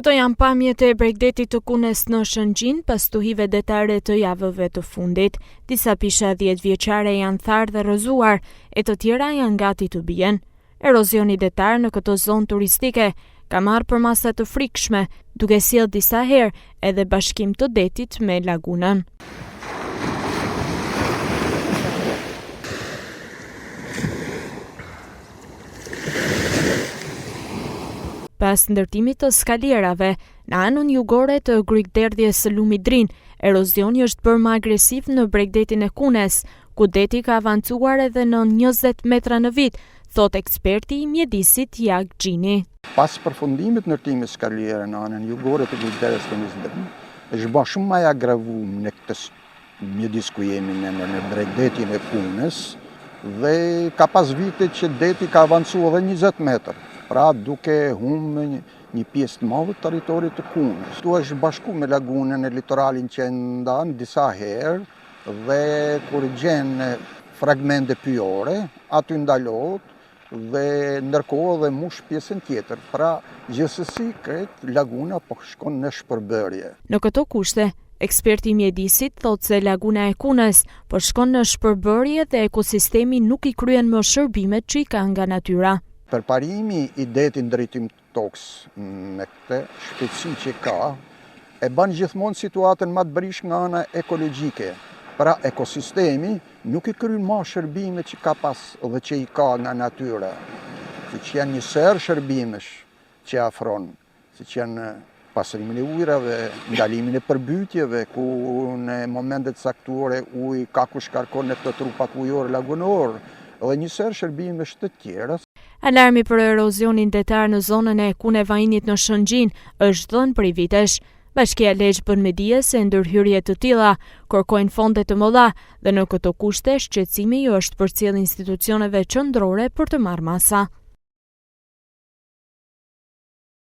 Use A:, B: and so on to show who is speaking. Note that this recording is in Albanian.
A: Këto janë pamjet e Bregdetit të Kunes në Shëngjin pas stuhive detare të javëve të fundit. Disa pisha 10 vjeçare janë tharë dhe rrëzuar, e të tjera janë gati të bien. Erozioni detar në këtë zonë turistike ka marrë për masa të frikshme, duke sjellë disa herë edhe bashkim të detit me lagunën. Pas ndërtimit të skalierave, në anën jugore të grykderdhjes së lumit Drin, erozioni është bërë më agresiv në Bregdetin e Kunes, ku deti ka avancuar edhe në 20 metra në vit, thot eksperti i mjedisit Jak Gjini.
B: Pas përfundimit ndërtimit skaliere në anën jugore të grykderdhjes së lumit Drin, është bërë shumë më agravuar në këtë mjedis ku jemi në Bregdetin e Kunes, dhe ka pas vite që deti ka avancuar edhe 20 metër. Pra duke humbë një pjesë të madhe të territorit të Kunës. Tu është bashku me lagunën e litoralin që ndanë disa herë dhe kur gjen fragmente pyjore, aty ndalohet dhe ndërkohë dhe mush pjesën tjetër. Pra gjithsesi këtë laguna po shkon në shpërbërje.
A: Në këto kushte, eksperti i mjedisit thotë se laguna e Kunës po shkon në shpërbërje dhe ekosistemi nuk i kryen më shërbimet që i ka nga natyra.
B: Përparimi i detit në drejtim tokës me këtë shpejtësi që ka, e bën gjithmonë situatën më të brishtë nga ana ekologjike. Pra ekosistemi nuk i kryen më shërbimet që ka pas dhe që i ka nga natyra, siç janë një serë shërbimesh që afron, siç janë pastrimin e ujrave, ndalimin e përbytjeve, ku në momentet caktuare uji ka ku shkarkon në këto trupat ujor lagunor, dhe një serë shërbimesh të tjera.
A: Alarmi për erozionin detar në zonën e Kunevajinit në Shëngjin është dhënë prej vitesh. Bashkia Lezhë bën me dije se ndërhyrje të tilla kërkojnë fonde të mëdha dhe në këto kushte shqetësimi është përcjell institucioneve qendrore për të marrë masa.